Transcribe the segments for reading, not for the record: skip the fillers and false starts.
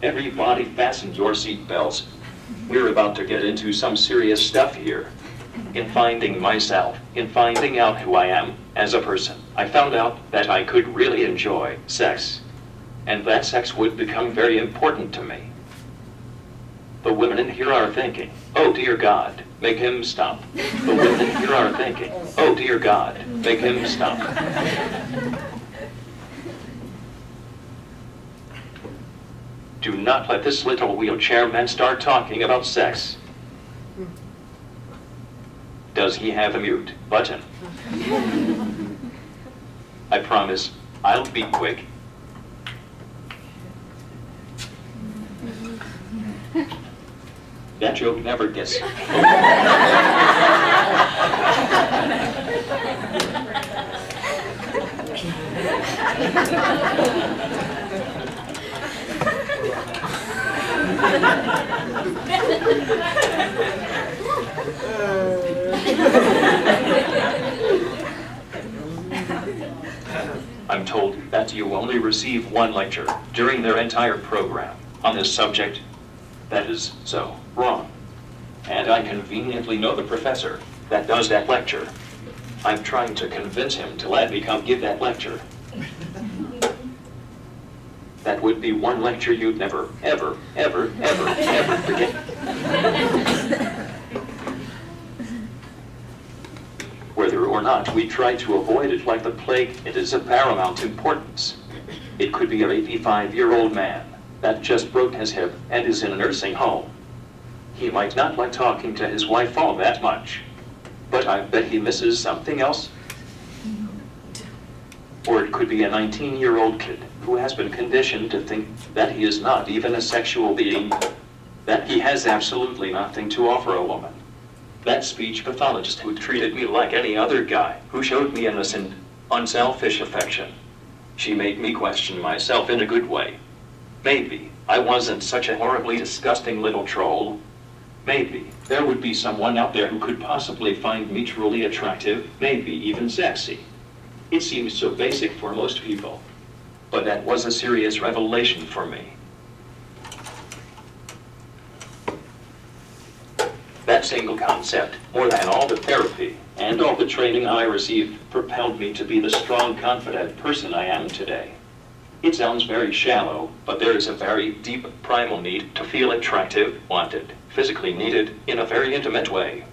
Everybody fasten your seatbelts. We're about to get into some serious stuff here. In finding myself, in finding out who I am as a person, I found out that I could really enjoy sex. And that sex would become very important to me. The women in here are thinking, oh dear God, make him stop. The women in here are thinking, oh dear God, make him stop. Do not let this little wheelchair man start talking about sex. Does he have a mute button? I promise, I'll be quick. That joke never gets. I'm told that you only receive one lecture during their entire program on this subject. That is so wrong. And I conveniently know the professor that does that lecture. I'm trying to convince him to let me come give that lecture. That would be one lecture you'd never, ever, ever, ever, ever forget. Whether or not we try to avoid it like the plague, it is of paramount importance. It could be an 85-year-old man that just broke his hip and is in a nursing home. He might not like talking to his wife all that much, but I bet he misses something else. Or it could be a 19-year-old kid who has been conditioned to think that he is not even a sexual being, that he has absolutely nothing to offer a woman. That speech pathologist who treated me like any other guy, who showed me innocent, unselfish affection. She made me question myself in a good way. Maybe I wasn't such a horribly disgusting little troll. Maybe there would be someone out there who could possibly find me truly attractive, maybe even sexy. It seems so basic for most people, but that was a serious revelation for me. That single concept, more than all the therapy and all the training I received, propelled me to be the strong, confident person I am today. It sounds very shallow, but there is a very deep, primal need to feel attractive, wanted, physically needed, in a very intimate way.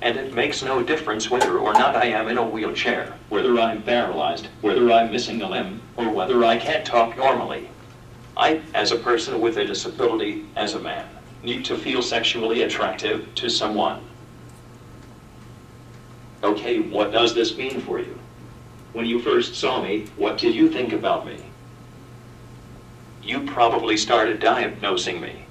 And it makes no difference whether or not I am in a wheelchair, whether I'm paralyzed, whether I'm missing a limb, or whether I can't talk normally. I, as a person with a disability, as a man, need to feel sexually attractive to someone. Okay, what does this mean for you? When you first saw me, what did you think about me? You probably started diagnosing me.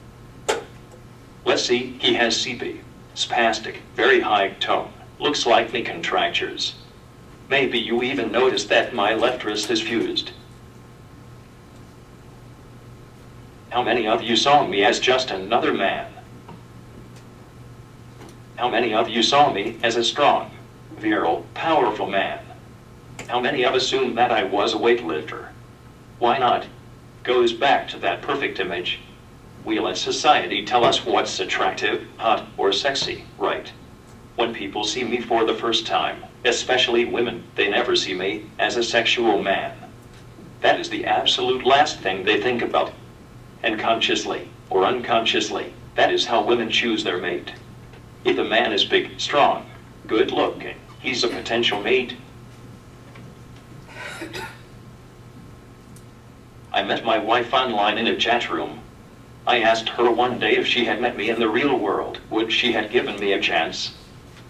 Let's see, he has CP, spastic, very high tone, looks like knee contractures. Maybe you even noticed that my left wrist is fused. How many of you saw me as just another man? How many of you saw me as a strong, virile, powerful man? How many of us assumed that I was a weightlifter? Why not? Goes back to that perfect image. We let society tell us what's attractive, hot, or sexy, right? When people see me for the first time, especially women, they never see me as a sexual man. That is the absolute last thing they think about. And consciously, or unconsciously, that is how women choose their mate. If a man is big, strong, good looking, he's a potential mate. I met my wife online in a chat room. I asked her one day if she had met me in the real world, would she have given me a chance?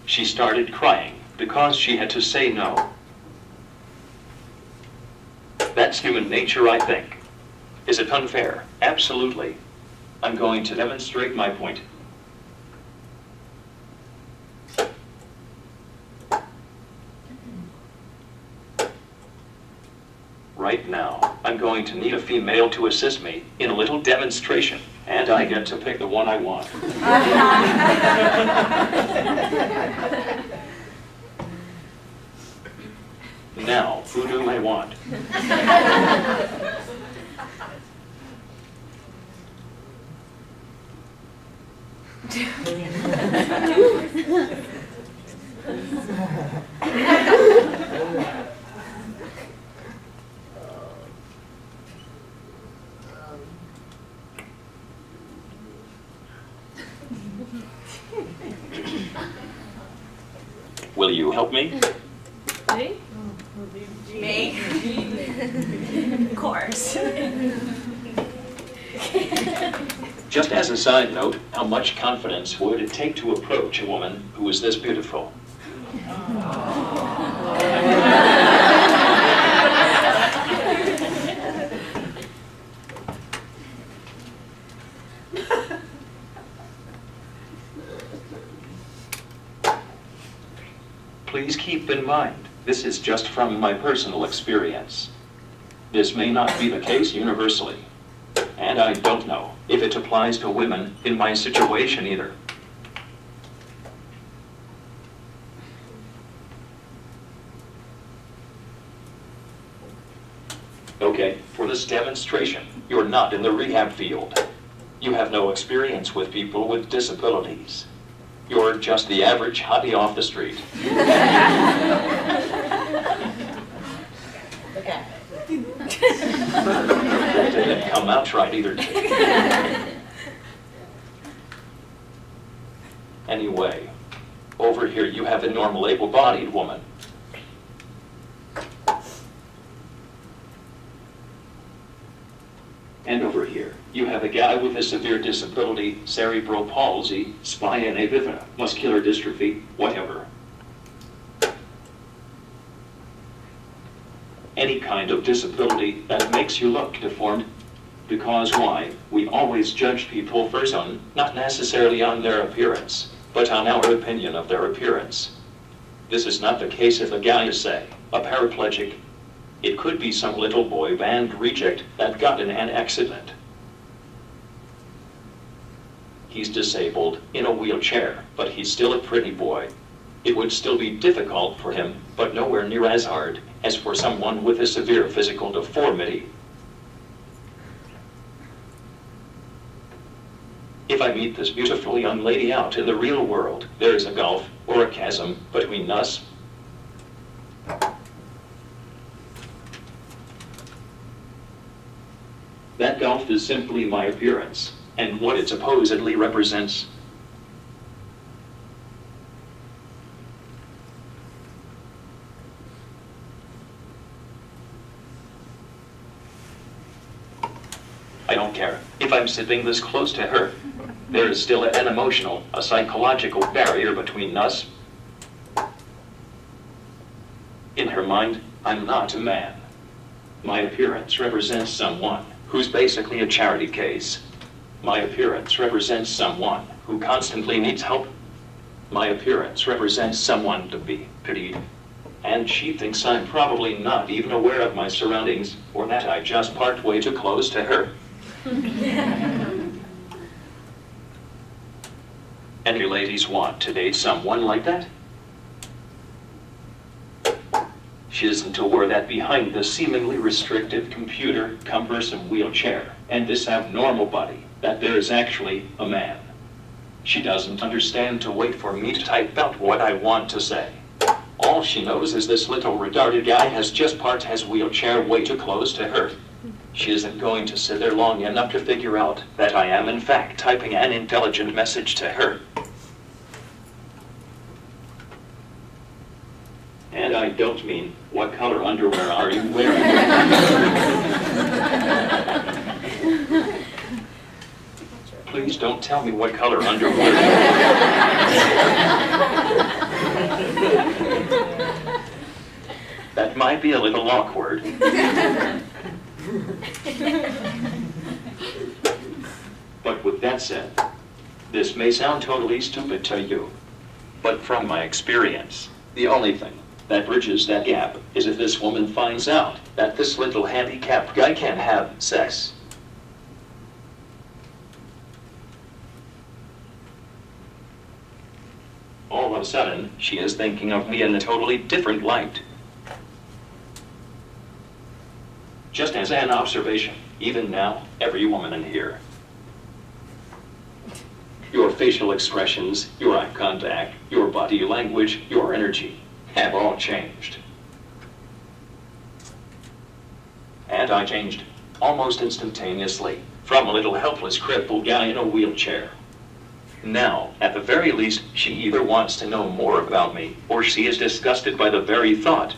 She started crying because she had to say no. That's human nature, I think. Is it unfair? Absolutely. I'm going to demonstrate my point. Right now, I'm going to need a female to assist me in a little demonstration, and I get to pick the one I want. Now, who do I want? Will you help me? Me? Me? Of course. Just as a side note, how much confidence would it take to approach a woman who is this beautiful? Please keep in mind, this is just from my personal experience. This may not be the case universally. And I don't know if it applies to women in my situation either. Okay, for this demonstration, you're not in the rehab field. You have no experience with people with disabilities. You're just the average hottie off the street. Okay. That didn't come out right either. Anyway, over here you have a normal able-bodied woman. And over here, you have a guy with a severe disability, cerebral palsy, spina bifida, muscular dystrophy, whatever. Any kind of disability that makes you look deformed. Because why? We always judge people first on, not necessarily on their appearance, but on our opinion of their appearance. This is not the case if a guy is, say, a paraplegic. It could be some little boy band reject that got in an accident. He's disabled, in a wheelchair, but he's still a pretty boy. It would still be difficult for him, but nowhere near as hard as for someone with a severe physical deformity. If I meet this beautiful young lady out in the real world, there is a gulf or a chasm between us. That gulf is simply my appearance, and what it supposedly represents. I don't care if I'm sitting this close to her. There is still an emotional, a psychological barrier between us. In her mind, I'm not a man. My appearance represents someone who's basically a charity case. My appearance represents someone who constantly needs help. My appearance represents someone to be pitied. And she thinks I'm probably not even aware of my surroundings, or that I just parked way too close to her. Any ladies want to date someone like that? She isn't aware that behind this seemingly restrictive computer, cumbersome wheelchair, and this abnormal body, that there is actually a man. She doesn't understand to wait for me to type out what I want to say. All she knows is this little retarded guy has just parked his wheelchair way too close to her. She isn't going to sit there long enough to figure out that I am in fact typing an intelligent message to her. And I don't mean, what color underwear are you wearing? Please don't tell me what color underwear. That might be a little awkward. But with that said, this may sound totally stupid to you, but from my experience, the only thing that bridges that gap is if this woman finds out that this little handicapped guy can't have sex. All of a sudden, she is thinking of me in a totally different light. Just as an observation, even now, every woman in here, your facial expressions, your eye contact, your body language, your energy, have all changed. And I changed, almost instantaneously, from a little helpless crippled guy in a wheelchair Now, at the very least, she either wants to know more about me, or she is disgusted by the very thought.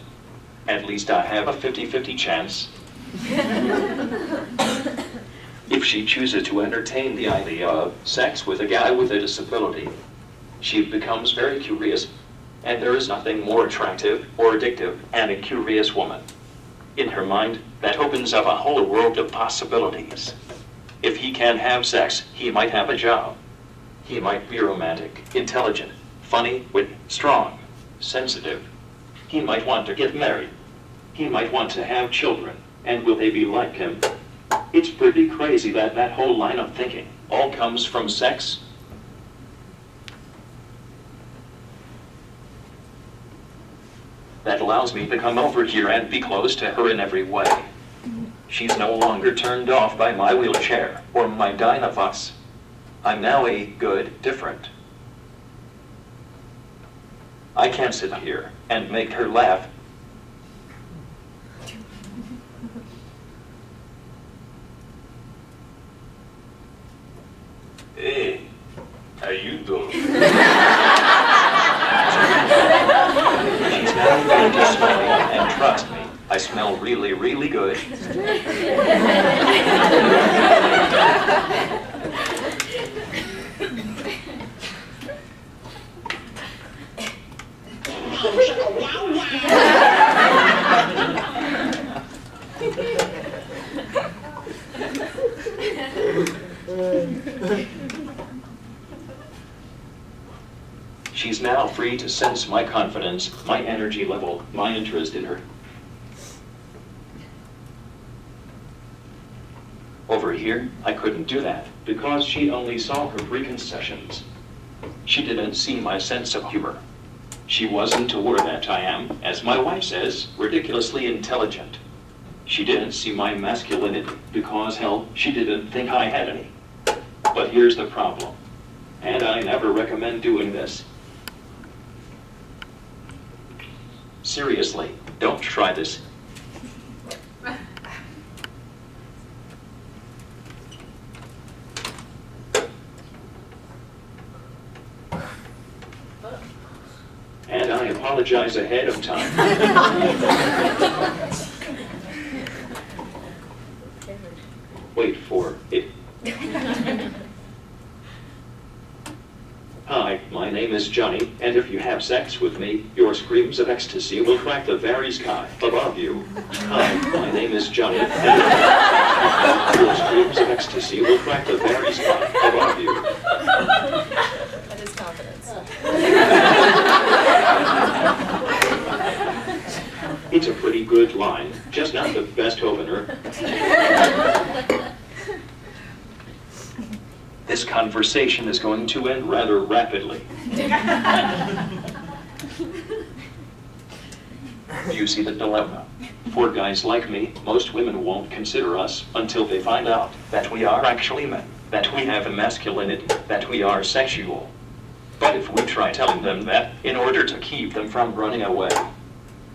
At least I have a 50-50 chance. If she chooses to entertain the idea of sex with a guy with a disability, she becomes very curious, and there is nothing more attractive or addictive than a curious woman. In her mind, that opens up a whole world of possibilities. If he can have sex, he might have a job. He might be romantic, intelligent, funny, strong, sensitive. He might want to get married. He might want to have children, and will they be like him? It's pretty crazy that that whole line of thinking all comes from sex. That allows me to come over here and be close to her in every way. She's no longer turned off by my wheelchair or my Dynavox. I'm now a good different. I can sit here and make her laugh. Hey, how you doing? She's now going to smell me, and trust me, I smell really, really good. She's now free to sense my confidence, my energy level, my interest in her. Over here, I couldn't do that, because she only saw her preconceptions. She didn't see my sense of humor. She wasn't aware that I am, as my wife says, ridiculously intelligent. She didn't see my masculinity, because hell, she didn't think I had any. But here's the problem, and I never recommend doing this. Seriously, don't try this. And I apologize ahead of time. Wait for it. Hi, my name is Johnny, and if you have sex with me, your screams of ecstasy will crack the very sky above you. Hi, my name is Johnny, and if your screams of ecstasy will crack the very sky above you. That is confidence. It's a pretty good line, just not the best opener. This conversation is going to end rather rapidly. You see the dilemma. For guys like me, most women won't consider us until they find out that we are actually men, that we have a masculinity, that we are sexual. But if we try telling them that in order to keep them from running away,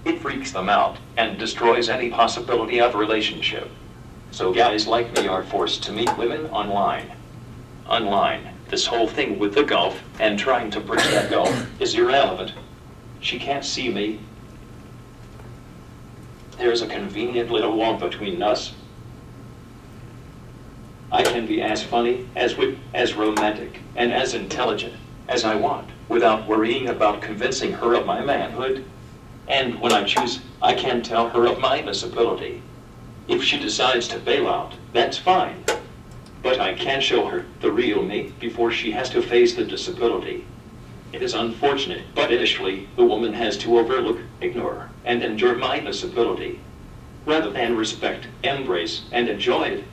it freaks them out and destroys any possibility of relationship. So guys like me are forced to meet women online. This whole thing with the gulf and trying to bridge that gulf is irrelevant. She can't see me. There's a convenient little wall between us. I can be as funny, as wit, as romantic, and as intelligent as I want, without worrying about convincing her of my manhood. And when I choose, I can tell her of my disability. If she decides to bail out, that's fine. But I can't show her the real me before she has to face the disability. It is unfortunate, but initially, the woman has to overlook, ignore, and endure my disability, rather than respect, embrace, and enjoy it.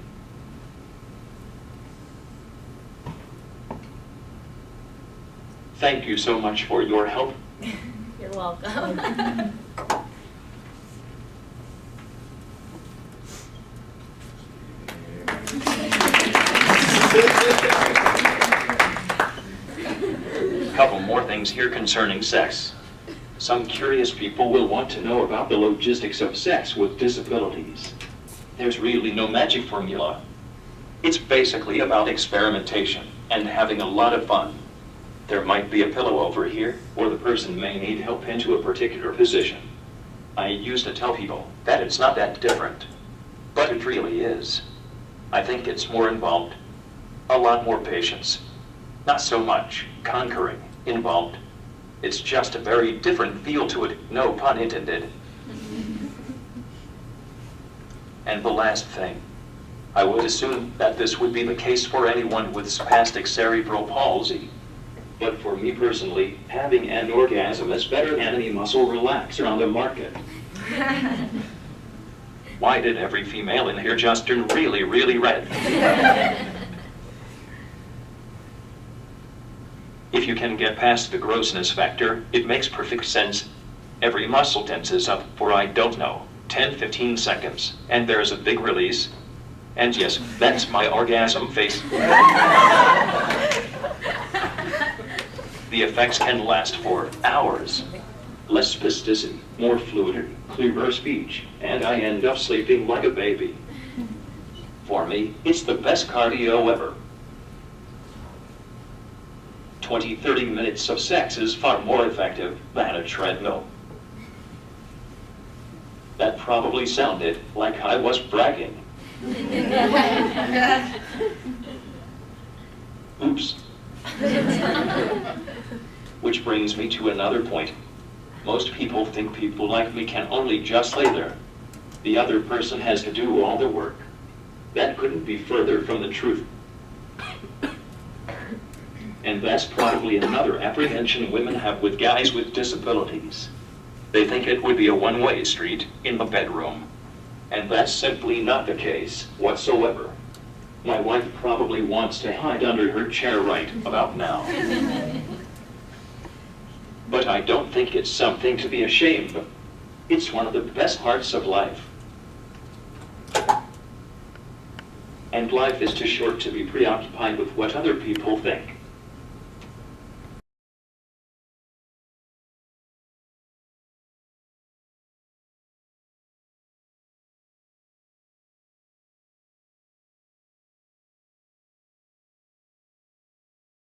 Thank you so much for your help. You're welcome. Couple more things here concerning sex. Some curious people will want to know about the logistics of sex with disabilities. There's really no magic formula. It's basically about experimentation and having a lot of fun. There might be a pillow over here, or the person may need help into a particular position. I used to tell people that it's not that different, but it really is. I think it's more involved, a lot more patience, not so much conquering involved. It's just a very different feel to it, no pun intended. And the last thing, I would assume that this would be the case for anyone with spastic cerebral palsy. But for me personally, having an orgasm is better than any muscle relaxer on the market. Why did every female in here just turn really, really red? If you can get past the grossness factor, it makes perfect sense. Every muscle tenses up for, I don't know, 10-15 seconds, and there's a big release. And yes, that's my orgasm face. The effects can last for hours. Less spasticity, more fluidity, clearer speech, and I end up sleeping like a baby. For me, it's the best cardio ever. 20-30 minutes of sex is far more effective than a treadmill. That probably sounded like I was bragging. Oops. Which brings me to another point. Most people think people like me can only just lay there. The other person has to do all the work. That couldn't be further from the truth. And that's probably another apprehension women have with guys with disabilities. They think it would be a one-way street in the bedroom. And that's simply not the case whatsoever. My wife probably wants to hide under her chair right about now. But I don't think it's something to be ashamed of. It's one of the best parts of life. And life is too short to be preoccupied with what other people think.